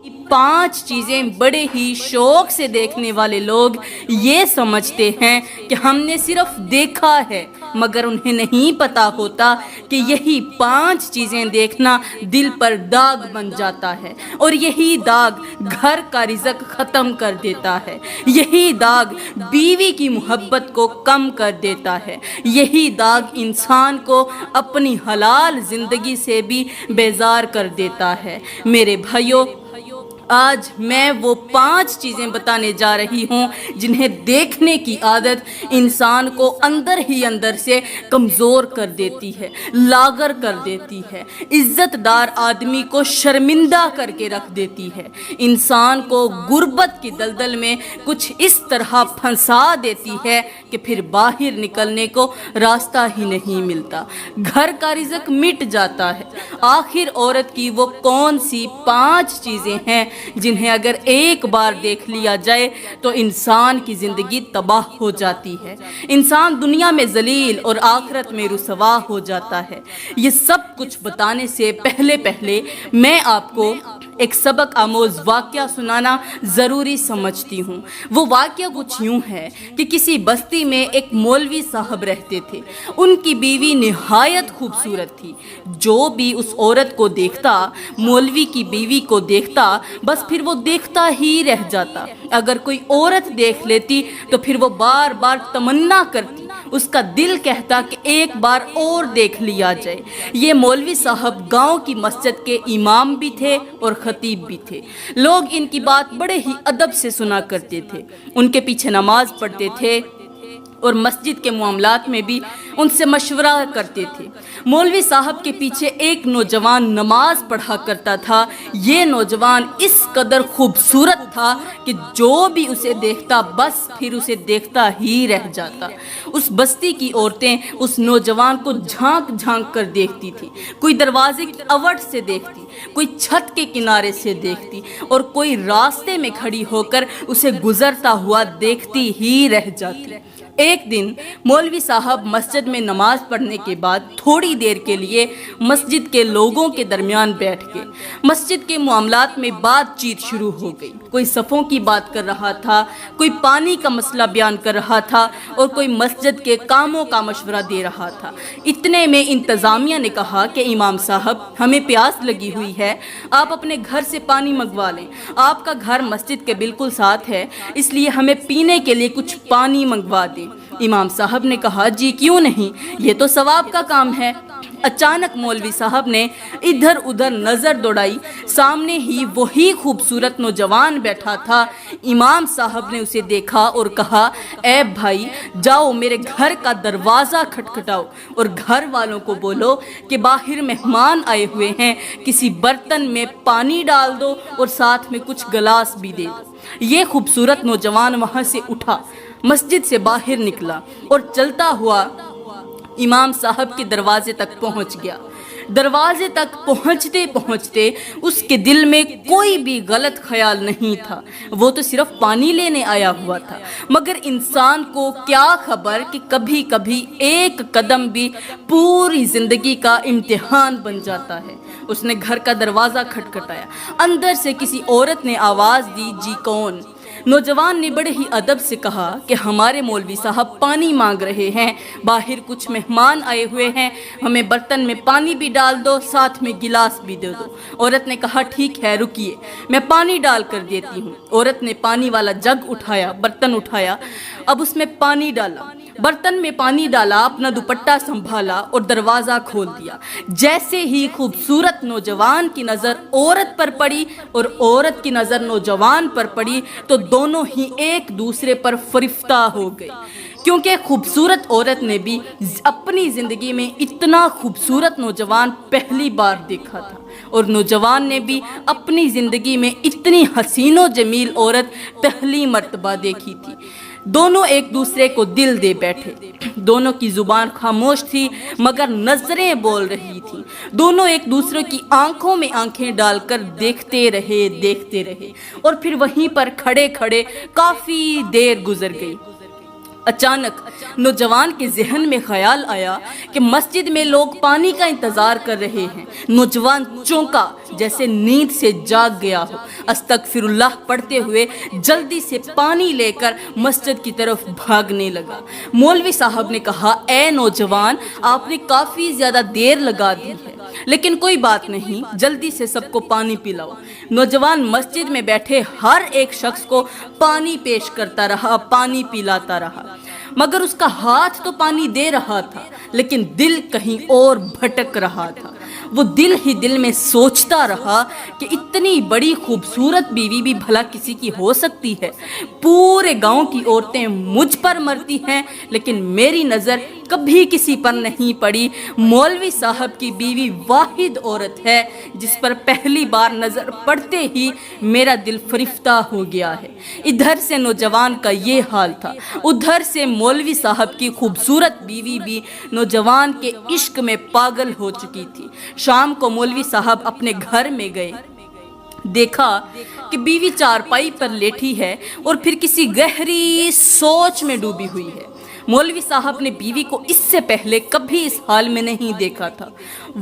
5 چیزیں بڑے ہی شوق سے دیکھنے والے لوگ یہ سمجھتے ہیں کہ ہم نے صرف دیکھا ہے، مگر انہیں نہیں پتا ہوتا کہ یہی 5 چیزیں دیکھنا دل پر داغ بن جاتا ہے، اور یہی داغ گھر کا رزق ختم کر دیتا ہے، یہی داغ بیوی کی محبت کو کم کر دیتا ہے، یہی داغ انسان کو اپنی حلال زندگی سے بھی بیزار کر دیتا ہے۔ میرے بھائیوں، آج میں وہ 5 چیزیں بتانے جا رہی ہوں جنہیں دیکھنے کی عادت انسان کو اندر ہی اندر سے کمزور کر دیتی ہے، لاغر کر دیتی ہے، عزت دار آدمی کو شرمندہ کر کے رکھ دیتی ہے، انسان کو غربت کی دلدل میں کچھ اس طرح پھنسا دیتی ہے کہ پھر باہر نکلنے کو راستہ ہی نہیں ملتا، گھر کا رزق مٹ جاتا ہے۔ آخر عورت کی وہ کون سی 5 چیزیں ہیں جنہیں اگر ایک بار دیکھ لیا جائے تو انسان کی زندگی تباہ ہو جاتی ہے، انسان دنیا میں ذلیل اور آخرت میں رسوا ہو جاتا ہے۔ یہ سب کچھ بتانے سے پہلے میں آپ کو ایک سبق آموز واقعہ سنانا ضروری سمجھتی ہوں۔ وہ واقعہ کچھ یوں ہے کہ کسی بستی میں ایک مولوی صاحب رہتے تھے۔ ان کی بیوی نہایت خوبصورت تھی۔ جو بھی اس عورت کو دیکھتا، مولوی کی بیوی کو دیکھتا، بس پھر وہ دیکھتا ہی رہ جاتا۔ اگر کوئی عورت دیکھ لیتی تو پھر وہ بار بار تمنا کرتی، اس کا دل کہتا کہ ایک بار اور دیکھ لیا جائے۔ یہ مولوی صاحب گاؤں کی مسجد کے امام بھی تھے اور خطیب بھی تھے۔ لوگ ان کی بات بڑے ہی ادب سے سنا کرتے تھے، ان کے پیچھے نماز پڑھتے تھے اور مسجد کے معاملات میں بھی ان سے مشورہ کرتے تھے۔ مولوی صاحب کے پیچھے ایک نوجوان نماز پڑھا کرتا تھا۔ یہ نوجوان اس قدر خوبصورت تھا کہ جو بھی اسے دیکھتا بس پھر اسے دیکھتا ہی رہ جاتا۔ اس بستی کی عورتیں اس نوجوان کو جھانک جھانک کر دیکھتی تھی، کوئی دروازے کی اوٹ سے دیکھتی، کوئی چھت کے کنارے سے دیکھتی اور کوئی راستے میں کھڑی ہو کر اسے گزرتا ہوا دیکھتی ہی رہ جاتی۔ ایک دن مولوی صاحب مسجد میں نماز پڑھنے کے بعد تھوڑی دیر کے لیے مسجد کے لوگوں کے درمیان بیٹھ گئے۔ مسجد کے معاملات میں بات چیت شروع ہو گئی۔ کوئی صفوں کی بات کر رہا تھا، کوئی پانی کا مسئلہ بیان کر رہا تھا اور کوئی مسجد کے کاموں کا مشورہ دے رہا تھا۔ اتنے میں انتظامیہ نے کہا کہ امام صاحب، ہمیں پیاس لگی ہوئی ہے، آپ اپنے گھر سے پانی منگوا لیں۔ آپ کا گھر مسجد کے بالکل ساتھ ہے، اس لیے ہمیں پینے کے لیے کچھ پانی منگوا دیں۔ امام صاحب نے کہا، جی کیوں نہیں، یہ تو ثواب کا کام ہے۔ اچانک مولوی صاحب نے ادھر ادھر نظر دوڑائی، سامنے ہی وہی خوبصورت نوجوان بیٹھا تھا۔ امام صاحب نے اسے دیکھا اور کہا، اے بھائی، جاؤ میرے گھر کا دروازہ کھٹکھٹاؤ اور گھر والوں کو بولو کہ باہر مہمان آئے ہوئے ہیں، کسی برتن میں پانی ڈال دو اور ساتھ میں کچھ گلاس بھی دے دو۔ یہ خوبصورت نوجوان وہاں سے اٹھا، مسجد سے باہر نکلا اور چلتا ہوا امام صاحب کے دروازے تک پہنچ گیا۔ دروازے تک پہنچتے پہنچتے اس کے دل میں کوئی بھی غلط خیال نہیں تھا، وہ تو صرف پانی لینے آیا ہوا تھا، مگر انسان کو کیا خبر کہ کبھی کبھی ایک قدم بھی پوری زندگی کا امتحان بن جاتا ہے۔ اس نے گھر کا دروازہ کھٹکھٹایا، اندر سے کسی عورت نے آواز دی، جی کون؟ نوجوان نے بڑے ہی ادب سے کہا کہ ہمارے مولوی صاحب پانی مانگ رہے ہیں، باہر کچھ مہمان آئے ہوئے ہیں، ہمیں برتن میں پانی بھی ڈال دو، ساتھ میں گلاس بھی دے دو۔ عورت نے کہا، ٹھیک ہے، رکیے، میں پانی ڈال کر دیتی ہوں۔ عورت نے پانی والا جگ اٹھایا، برتن اٹھایا، اب اس میں پانی ڈالا، برتن میں پانی ڈالا، اپنا دوپٹہ سنبھالا اور دروازہ کھول دیا۔ جیسے ہی خوبصورت نوجوان کی نظر عورت پر پڑی اور عورت کی نظر نوجوان پر پڑی تو دونوں ہی ایک دوسرے پر فرفتہ ہو گئے، کیونکہ خوبصورت عورت نے بھی اپنی زندگی میں اتنا خوبصورت نوجوان پہلی بار دیکھا تھا، اور نوجوان نے بھی اپنی زندگی میں اتنی حسین و جمیل عورت پہلی مرتبہ دیکھی تھی۔ دونوں ایک دوسرے کو دل دے بیٹھے، دونوں کی زبان خاموش تھی مگر نظریں بول رہی تھیں، دونوں ایک دوسرے کی آنکھوں میں آنکھیں ڈال کر دیکھتے رہے اور پھر وہیں پر کھڑے کھڑے کافی دیر گزر گئی۔ اچانک نوجوان کے ذہن میں خیال آیا کہ مسجد میں لوگ پانی کا انتظار کر رہے ہیں۔ نوجوان چونکا، جیسے نیند سے جاگ گیا ہو۔ استغفر اللہ پڑھتے ہوئے جلدی سے پانی لے کر مسجد کی طرف بھاگنے لگا۔ مولوی صاحب نے کہا، اے نوجوان، آپ نے کافی زیادہ دیر لگا دی ہے، لیکن کوئی بات نہیں، جلدی سے سب کو پانی پلاؤ۔ نوجوان مسجد میں بیٹھے ہر ایک شخص کو پانی پیش کرتا رہا، پانی پلاتا رہا، مگر اس کا ہاتھ تو پانی دے رہا تھا، لیکن دل کہیں اور بھٹک رہا تھا۔ وہ دل ہی دل میں سوچتا رہا کہ اتنی بڑی خوبصورت بیوی بھی بھلا کسی کی ہو سکتی ہے؟ پورے گاؤں کی عورتیں مجھ پر مرتی ہیں، لیکن میری نظر کبھی کسی پر نہیں پڑی۔ مولوی صاحب کی بیوی واحد عورت ہے جس پر پہلی بار نظر پڑتے ہی میرا دل فرفتہ ہو گیا ہے۔ ادھر سے نوجوان کا یہ حال تھا، ادھر سے مولوی صاحب کی خوبصورت بیوی بھی نوجوان کے عشق میں پاگل ہو چکی تھی۔ شام کو مولوی صاحب اپنے گھر میں گئے، دیکھا کہ بیوی چارپائی پر لیٹی ہے اور پھر کسی گہری سوچ میں ڈوبی ہوئی ہے۔ مولوی صاحب نے بیوی کو اس سے پہلے کبھی اس حال میں نہیں دیکھا تھا۔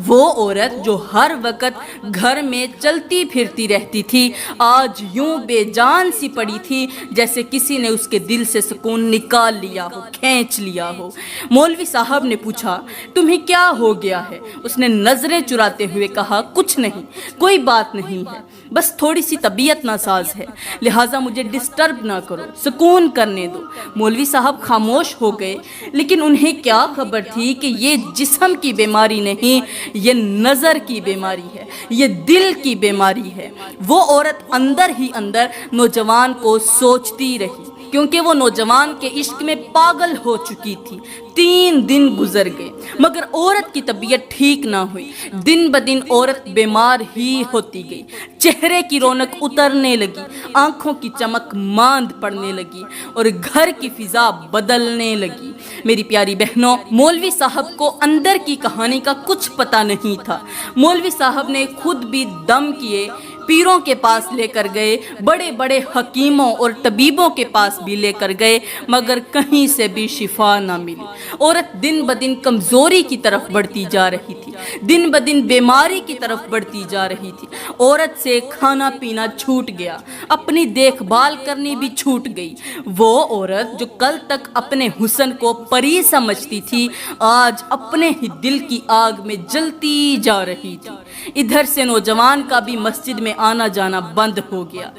وہ عورت جو ہر وقت گھر میں چلتی پھرتی رہتی تھی، آج یوں بے جان سی پڑی تھی جیسے کسی نے اس کے دل سے سکون نکال لیا ہو، کھینچ لیا ہو۔ مولوی صاحب نے پوچھا، تمہیں کیا ہو گیا ہے؟ اس نے نظریں چراتے ہوئے کہا، کچھ نہیں، کوئی بات نہیں ہے، بس تھوڑی سی طبیعت ناساز ہے، لہٰذا مجھے ڈسٹرب نہ کرو، سکون کرنے دو۔ مولوی صاحب خاموش ہو گئے، لیکن انہیں کیا خبر تھی کہ یہ جسم کی بیماری نہیں، یہ نظر کی بیماری ہے، یہ دل کی بیماری ہے۔ وہ عورت اندر ہی اندر نوجوان کو سوچتی رہی، کیونکہ وہ نوجوان کے عشق میں پاگل ہو چکی تھی۔ 3 دن گزر گئے مگر عورت کی طبیعت ٹھیک نہ ہوئی۔ دن بدن عورت بیمار ہی ہوتی گئی، چہرے کی رونق اترنے لگی، آنکھوں کی چمک ماند پڑنے لگی اور گھر کی فضا بدلنے لگی۔ میری پیاری بہنوں، مولوی صاحب کو اندر کی کہانی کا کچھ پتہ نہیں تھا۔ مولوی صاحب نے خود بھی دم کیے، پیروں کے پاس لے کر گئے، بڑے بڑے حکیموں اور طبیبوں کے پاس بھی لے کر گئے، مگر کہیں سے بھی شفا نہ ملی۔ عورت دن بدن کمزوری کی طرف بڑھتی جا رہی تھی، دن بدن بیماری کی طرف بڑھتی جا رہی تھی۔ عورت سے کھانا پینا چھوٹ گیا، اپنی دیکھ بھال کرنی بھی چھوٹ گئی۔ وہ عورت جو کل تک اپنے حسن کو پری سمجھتی تھی، آج اپنے ہی دل کی آگ میں جلتی جا رہی تھی۔ ادھر سے نوجوان کا بھی مسجد میں آنا جانا بند ہو گیا۔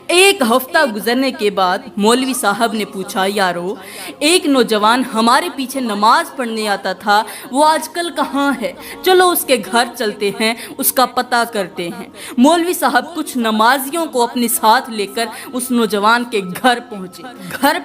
1 ہفتہ گزرنے کے بعد مولوی صاحب نے پوچھا، یارو، ایک نوجوان ہمارے پیچھے نماز پڑھنے آتا تھا، وہ آج کل کہاں ہے؟ چلو اس کے گھر چلتے ہیں، اس کا پتہ کرتے ہیں۔ مولوی صاحب کچھ نمازیوں کو اپنے ساتھ لے کر اس نوجوان کے گھر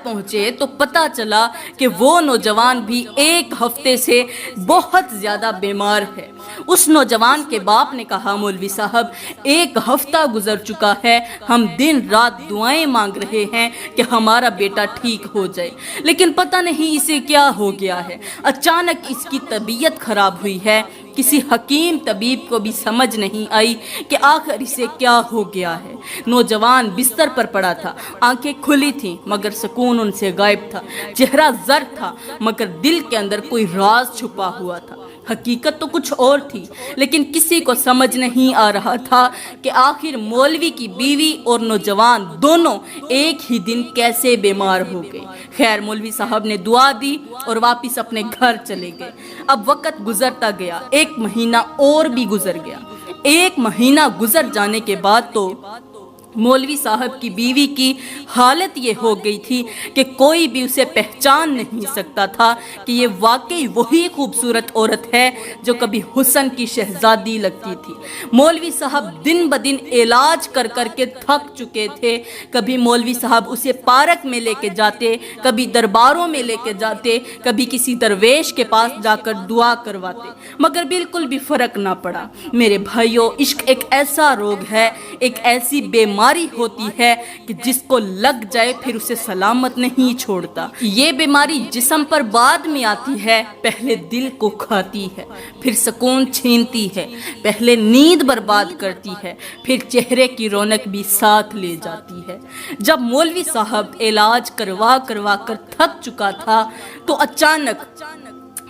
پہنچے تو پتہ چلا کہ وہ نوجوان بھی 1 ہفتے سے بہت زیادہ بیمار ہے۔ اس نوجوان کے باپ نے کہا، مولوی صاحب، 1 ہفتہ گزر چکا ہے، ہم دن رات دعائیں مانگ رہے ہیں کہ ہمارا بیٹا ٹھیک ہو جائے، لیکن پتہ نہیں اسے کیا ہو گیا ہے، اچانک اس کی طبیعت خراب ہوئی ہے۔ کسی حکیم طبیب کو بھی سمجھ نہیں آئی کہ آخر اسے کیا ہو گیا ہے۔ نوجوان بستر پر پڑا تھا، آنکھیں کھلی تھیں مگر سکون ان سے غائب تھا، چہرہ زرد تھا مگر دل کے اندر کوئی راز چھپا ہوا تھا۔ حقیقت تو کچھ اور تھی، لیکن کسی کو سمجھ نہیں آ رہا تھا کہ آخر مولوی کی بیوی اور نوجوان دونوں ایک ہی دن کیسے بیمار ہو گئے۔ خیر، مولوی صاحب نے دعا دی اور واپس اپنے گھر چلے گئے۔ اب وقت گزرتا گیا، 1 مہینہ اور بھی گزر گیا۔ 1 مہینہ گزر جانے کے بعد تو مولوی صاحب کی بیوی کی حالت یہ ہو گئی تھی کہ کوئی بھی اسے پہچان نہیں سکتا تھا کہ یہ واقعی وہی خوبصورت عورت ہے جو کبھی حسن کی شہزادی لگتی تھی۔ مولوی صاحب دن بدن علاج کر کر کے تھک چکے تھے۔ کبھی مولوی صاحب اسے پارک میں لے کے جاتے، کبھی درباروں میں لے کے جاتے، کبھی کسی درویش کے پاس جا کر دعا کرواتے، مگر بالکل بھی فرق نہ پڑا۔ میرے بھائیوں، عشق ایک ایسا روگ ہے، ایک ایسی بیماری ہوتی ہے کہ جس کو لگ جائے پھر اسے سلامت نہیں چھوڑتا۔ یہ بیماری جسم پر بعد میں آتی ہے، پہلے دل کو کھاتی ہے، پھر سکون چھینتی ہے، پہلے نیند برباد کرتی ہے، پھر چہرے کی رونق بھی ساتھ لے جاتی ہے۔ جب مولوی صاحب علاج کروا کر تھک چکا تھا تو اچانک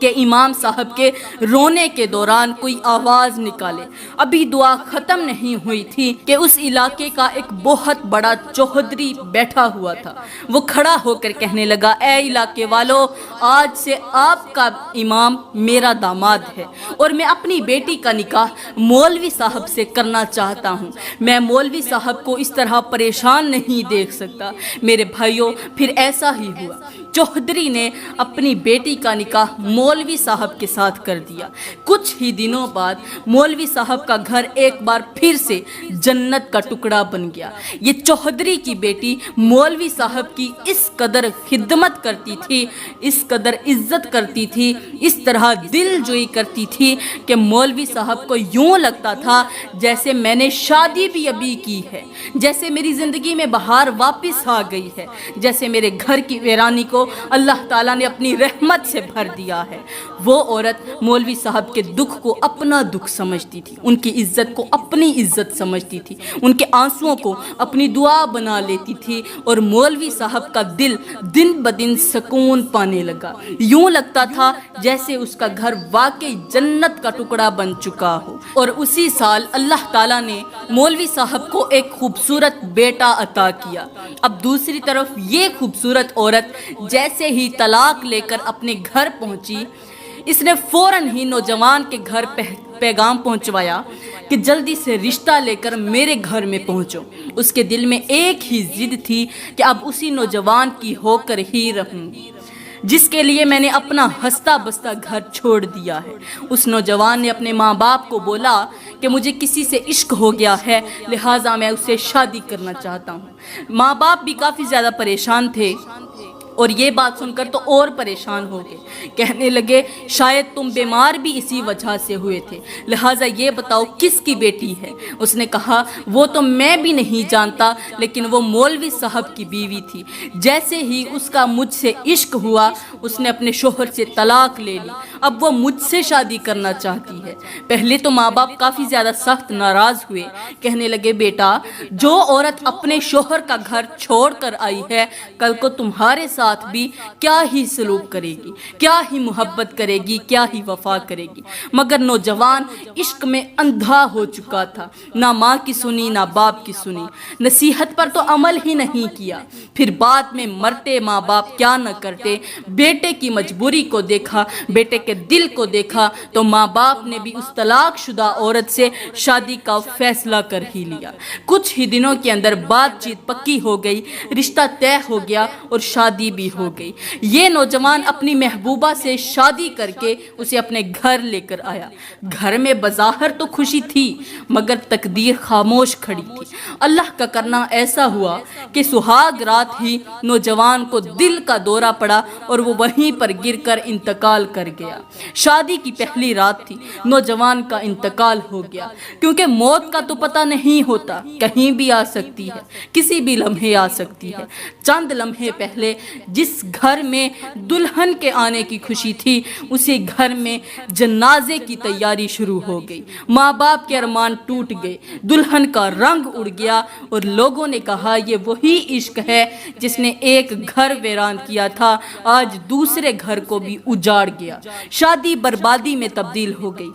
کہ امام صاحب کے رونے کے دوران کوئی آواز نکالے۔ ابھی دعا ختم نہیں ہوئی تھی کہ اس علاقے کا ایک بہت بڑا چوہدری بیٹھا ہوا تھا۔ وہ کھڑا ہو کر کہنے لگا، اے علاقے والو، آج سے آپ کا امام میرا داماد ہے اور میں اپنی بیٹی کا نکاح مولوی صاحب سے کرنا چاہتا ہوں۔ میں مولوی صاحب کو اس طرح پریشان نہیں دیکھ سکتا۔ میرے بھائیوں، پھر ایسا ہی ہوا۔ چوہدری نے اپنی بیٹی کا نکاح مولوی صاحب کے ساتھ کر دیا۔ کچھ ہی دنوں بعد مولوی صاحب کا گھر ایک بار پھر سے جنت کا ٹکڑا بن گیا۔ یہ چوہدری کی بیٹی مولوی صاحب کی اس قدر خدمت کرتی تھی، اس قدر عزت کرتی تھی، اس طرح دل جوئی کرتی تھی کہ مولوی صاحب کو یوں لگتا تھا جیسے میں نے شادی بھی ابھی کی ہے، جیسے میری زندگی میں بہار واپس آ گئی ہے، جیسے میرے گھر کی ویرانی کو اللہ تعالیٰ نے اپنی رحمت سے بھر دیا ہے۔ وہ عورت مولوی صاحب کے دکھ کو اپنا دکھ سمجھتی تھی، ان کی عزت کو اپنی عزت سمجھتی تھی، ان کے آنسوؤں کو اپنی دعا بنا لیتی تھی، اور مولوی صاحب کا دل دن بدن سکون پانے لگا۔ یوں لگتا تھا جیسے اس کا گھر واقعی جنت کا ٹکڑا بن چکا ہو۔ اور اسی سال اللہ تعالیٰ نے مولوی صاحب کو ایک خوبصورت بیٹا عطا کیا۔ اب دوسری طرف یہ خوبصورت عورت جیسے ہی طلاق لے کر اپنے گھر پہنچی، اس نے فوراً ہی نوجوان کے گھر پیغام پہنچوایا کہ جلدی سے رشتہ لے کر میرے گھر میں پہنچو۔ اس کے دل میں ایک ہی ضد تھی کہ اب اسی نوجوان کی ہو کر ہی رہوں گی جس کے لیے میں نے اپنا ہنستا بستا گھر چھوڑ دیا ہے۔ اس نوجوان نے اپنے ماں باپ کو بولا کہ مجھے کسی سے عشق ہو گیا ہے، لہٰذا میں اس سے شادی کرنا چاہتا ہوں۔ ماں باپ بھی کافی زیادہ پریشان تھے، اور یہ بات سن کر تو اور پریشان ہو گئے۔ کہنے لگے، شاید تم بیمار بھی اسی وجہ سے ہوئے تھے، لہٰذا یہ بتاؤ کس کی بیٹی ہے؟ اس نے کہا، وہ تو میں بھی نہیں جانتا، لیکن وہ مولوی صاحب کی بیوی تھی۔ جیسے ہی اس کا مجھ سے عشق ہوا، اس نے اپنے شوہر سے طلاق لے لی، اب وہ مجھ سے شادی کرنا چاہتی ہے۔ پہلے تو ماں باپ کافی زیادہ سخت ناراض ہوئے، کہنے لگے، بیٹا، جو عورت اپنے شوہر کا گھر چھوڑ کر آئی ہے، کل کو تمہارے ساتھ بھی کیا ہی سلوک کرے گی، کیا ہی محبت کرے گی، کیا ہی وفا کرے گی۔ مگر نوجوان عشق میں اندھا ہو چکا تھا، نہ ماں کی سنی نہ باپ کی سنی، نصیحت پر تو عمل ہی نہیں کیا۔ پھر بعد میں مرتے ماں باپ کیا نہ کرتے، بیٹے کی مجبوری کو دیکھا، بیٹے کے دل کو دیکھا، تو ماں باپ نے بھی اس طلاق شدہ عورت سے شادی کا فیصلہ کر ہی لیا۔ کچھ ہی دنوں کے اندر بات چیت پکی ہو گئی، رشتہ طے ہو گیا اور شادی بھی ہو گئی۔ یہ نوجوان اپنی محبوبہ سے شادی کر کے اسے اپنے گھر لے کر آیا۔ گھر میں بظاہر تو خوشی تھی، مگر تقدیر خاموش کھڑی تھی۔ اللہ کا کرنا ایسا ہوا کہ سہاگ رات ہی نوجوان کو دل کا دورہ پڑا اور وہ وہیں پر گر کر انتقال کر گیا۔ شادی کی پہلی رات تھی، نوجوان کا انتقال ہو گیا۔ کیونکہ موت کا تو پتہ نہیں ہوتا، کہیں بھی آ سکتی ہے، کسی بھی لمحے آ سکتی ہے۔ چند لمحے پہلے جس گھر میں دلہن کے آنے کی خوشی تھی، اسی گھر میں جنازے کی تیاری شروع ہو گئی۔ ماں باپ کے ارمان ٹوٹ گئے، دلہن کا رنگ اڑ گیا، اور لوگوں نے کہا یہ وہی عشق ہے جس نے ایک گھر ویران کیا تھا، آج دوسرے گھر کو بھی اجاڑ گیا۔ شادی بربادی میں تبدیل ہو گئی،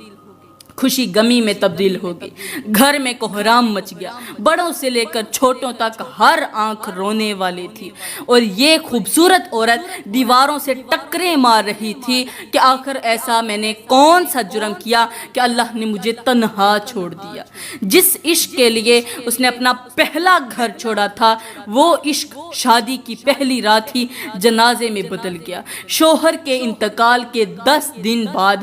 خوشی غمی میں تبدیل ہو گئی۔ گھر میں کوہرام مچ گیا، بڑوں سے لے کر چھوٹوں تک ہر آنکھ رونے والی تھی، اور یہ خوبصورت عورت دیواروں سے ٹکریں مار رہی تھی کہ آخر ایسا میں نے کون سا جرم کیا کہ اللہ نے مجھے تنہا چھوڑ دیا۔ جس عشق کے لیے اس نے اپنا پہلا گھر چھوڑا تھا، وہ عشق شادی کی پہلی رات ہی جنازے میں بدل گیا۔ شوہر کے انتقال کے 10 دن بعد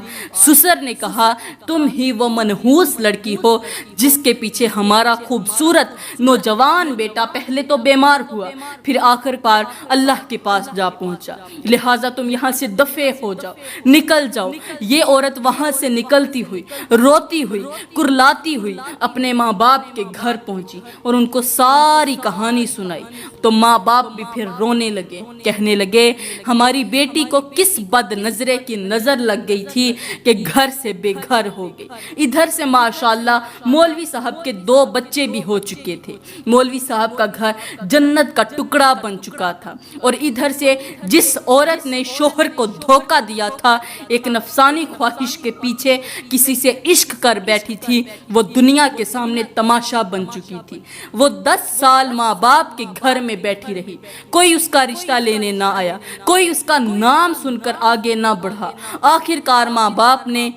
سسر نے کہا، تم ہی وہ منحوس لڑکی ہو جس کے پیچھے ہمارا خوبصورت نوجوان بیٹا پہلے تو بیمار ہوا، پھر آخر کار اللہ کے پاس جا پہنچا، لہٰذا تم یہاں سے دفع ہو جاؤ، نکل جاؤ۔ یہ عورت وہاں سے نکلتی ہوئی، روتی ہوئی، کرلاتی ہوئی اپنے ماں باپ کے گھر پہنچی اور ان کو ساری کہانی سنائی، تو ماں باپ بھی پھر رونے لگے، کہنے لگے، ہماری بیٹی کو کس بد نظرے کی نظر لگ گئی تھی کہ گھر سے بے گھر ہو گئی۔ ادھر سے ماشاءاللہ مولوی صاحب کے 2 بچے بھی ہو چکے تھے۔ مولوی صاحب کا گھر جنت کا ٹکڑا بن چکا تھا، اور ادھر سے جس عورت نے شوہر کو دھوکہ دیا تھا، ایک نفسانی خواہش کے پیچھے کسی سے عشق کر بیٹھی تھی، وہ دنیا کے سامنے تماشا بن چکی تھی۔ وہ 10 سال ماں باپ کے گھر میں بیٹھی رہی، کوئی اس کا رشتہ لینے نہ آیا، کوئی اس کا نام سن کر آگے نہ بڑھا۔ آخر کار ماں باپ نے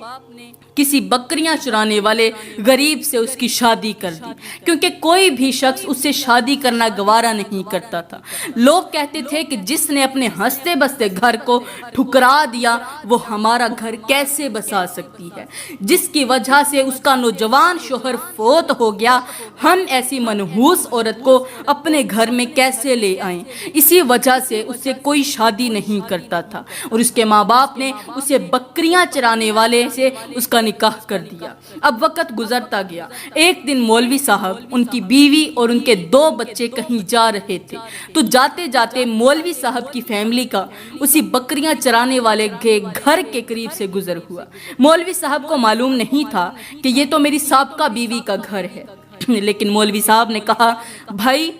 کسی بکریاں چرانے والے غریب سے اس کی شادی کر دی، کیونکہ کوئی بھی شخص اس سے شادی کرنا گوارا نہیں کرتا تھا۔ لوگ کہتے تھے کہ جس نے اپنے ہنستے بستے گھر کو ٹھکرا دیا، وہ ہمارا گھر کیسے بسا سکتی ہے؟ جس کی وجہ سے اس کا نوجوان شوہر فوت ہو گیا، ہم ایسی منحوس عورت کو اپنے گھر میں کیسے لے آئیں؟ اسی وجہ سے اس سے کوئی شادی نہیں کرتا تھا، اور اس کے ماں باپ نے اسے بکریاں چرانے والے سے اس کا نکاح کر دیا۔ اب وقت گزرتا گیا۔ ایک دن مولوی صاحب، ان کی بیوی اور ان کے 2 بچے کہیں جا رہے تھے، تو جاتے جاتے مولوی صاحب کی فیملی کا اسی بکریاں چرانے والے کے گھر کے قریب سے گزر ہوا۔ مولوی صاحب کو معلوم نہیں تھا کہ یہ تو میری سابقہ بیوی کا گھر ہے، لیکن مولوی صاحب نے کہا، بھائی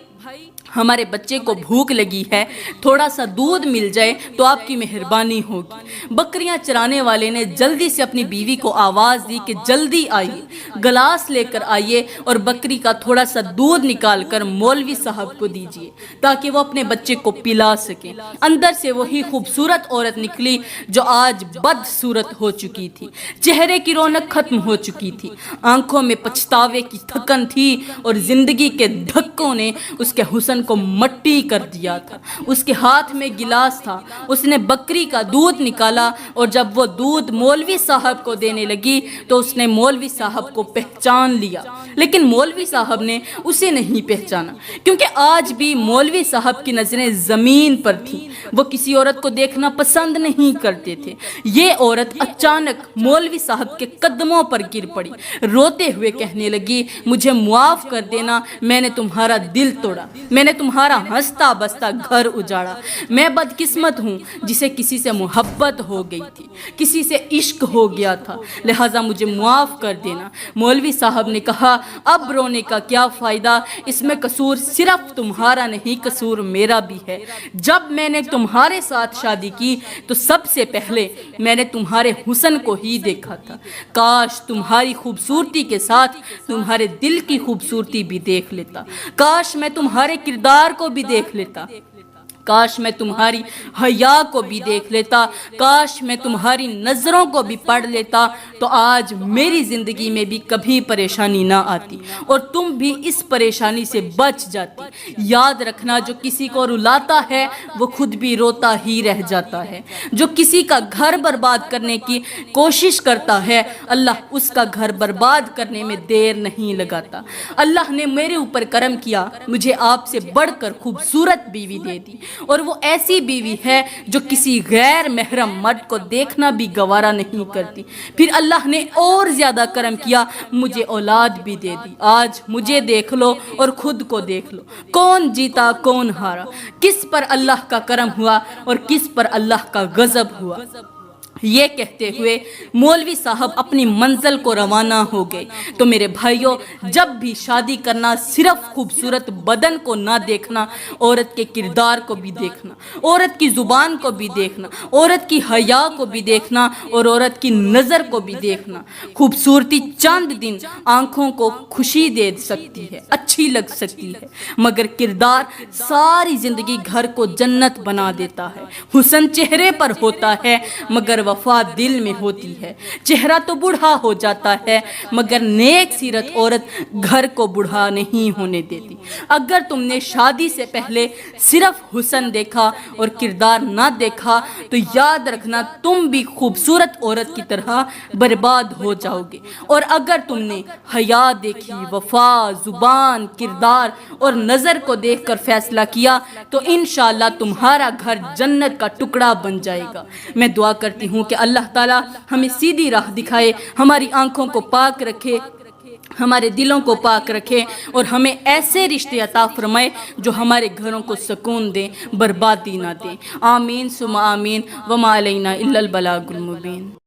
ہمارے بچے کو بھوک لگی ہے، تھوڑا سا دودھ مل جائے تو آپ کی مہربانی ہوگی۔ بکریاں چرانے والے نے جلدی سے اپنی بیوی کو آواز دی کہ جلدی آئیے، گلاس لے کر آئیے اور بکری کا تھوڑا سا دودھ نکال کر مولوی صاحب کو دیجیے تاکہ وہ اپنے بچے کو پلا سکیں۔ اندر سے وہی خوبصورت عورت نکلی جو آج بد صورت ہو چکی تھی، چہرے کی رونق ختم ہو چکی تھی، آنکھوں میں پچھتاوے کی تھکن تھی، اور زندگی کے دھکوں نے اس کے حسن کو مٹی کر دیا تھا۔ اس کے ہاتھ میں گلاس تھا، اس نے بکری کا دودھ نکالا، اور جب وہ دودھ مولوی صاحب کو دینے لگی تو اس نے مولوی صاحب کو پہچان لیا، لیکن مولوی صاحب نے اسے نہیں پہچانا، کیونکہ آج بھی مولوی صاحب کی نظریں زمین پر تھیں۔ وہ کسی عورت کو دیکھنا پسند نہیں کرتے تھے۔ یہ عورت اچانک مولوی صاحب کے قدموں پر گر پڑی، روتے ہوئے کہنے لگی، مجھے معاف کر دینا، میں نے تمہارا دل توڑا، میں نے تمہارا ہنستا بستا گھر اجاڑا۔ میں بدقسمت ہوں جسے کسی سے محبت ہو گئی تھی، کسی سے عشق ہو گیا تھا، لہٰذا مجھے معاف کر دینا۔ مولوی صاحب نے کہا، اب رونے کا کیا فائدہ، اس میں قصور صرف تمہارا نہیں، قصور میرا بھی ہے۔ جب میں نے تمہارے ساتھ شادی کی تو سب سے پہلے میں نے تمہارے حسن کو ہی دیکھا تھا، کاش تمہاری خوبصورتی کے ساتھ تمہارے دل کی خوبصورتی بھی دیکھ لیتا، کاش میں تمہارے کردار کو بھی دیکھ لیتا، کاش میں تمہاری حیا کو بھی دیکھ لیتا، کاش میں تمہاری نظروں کو بھی پڑھ لیتا، تو آج میری زندگی میں بھی کبھی پریشانی نہ آتی، اور تم بھی اس پریشانی سے بچ جاتی۔ یاد رکھنا، جو کسی کو رلاتا ہے وہ خود بھی روتا ہی رہ جاتا ہے۔ جو کسی کا گھر برباد کرنے کی کوشش کرتا ہے، اللہ اس کا گھر برباد کرنے میں دیر نہیں لگاتا۔ اللہ نے میرے اوپر کرم کیا، مجھے آپ سے بڑھ کر خوبصورت بیوی دے دی، اور وہ ایسی بیوی ہے جو کسی غیر محرم مرد کو دیکھنا بھی گوارا نہیں کرتی۔ پھر اللہ نے اور زیادہ کرم کیا، مجھے اولاد بھی دے دی۔ آج مجھے دیکھ لو اور خود کو دیکھ لو، کون جیتا کون ہارا، کس پر اللہ کا کرم ہوا اور کس پر اللہ کا غضب ہوا۔ یہ کہتے ہوئے مولوی صاحب اپنی منزل کو روانہ ہو گئے۔ تو میرے بھائیوں، جب بھی شادی کرنا، صرف خوبصورت بدن کو نہ دیکھنا، عورت کے کردار کو بھی دیکھنا، عورت کی زبان کو بھی دیکھنا، عورت کی حیا کو بھی دیکھنا، اور عورت کی نظر کو بھی دیکھنا۔ خوبصورتی چند دن آنکھوں کو خوشی دے سکتی ہے، اچھی لگ سکتی ہے، مگر کردار ساری زندگی گھر کو جنت بنا دیتا ہے۔ حسن چہرے پر ہوتا ہے مگر وفا دل میں ہوتی ہے۔ چہرہ تو بوڑھا ہو جاتا ہے مگر نیک سیرت عورت گھر کو بوڑھا نہیں ہونے دیتی۔ اگر تم نے شادی سے پہلے صرف حسن دیکھا اور کردار نہ دیکھا تو یاد رکھنا تم بھی خوبصورت عورت کی طرح برباد ہو جاؤ گے، اور اگر تم نے حیا دیکھی، وفا، زبان، کردار اور نظر کو دیکھ کر فیصلہ کیا تو انشاءاللہ تمہارا گھر جنت کا ٹکڑا بن جائے گا۔ میں دعا کرتی ہوں کہ اللہ تعالی ہمیں سیدھی راہ دکھائے، ہماری آنکھوں کو پاک رکھے، ہمارے دلوں کو پاک رکھے، اور ہمیں ایسے رشتے عطا فرمائے جو ہمارے گھروں کو سکون دیں، بربادی نہ دیں۔ آمین ثم آمین، وما علینا الا البلاغ المبین۔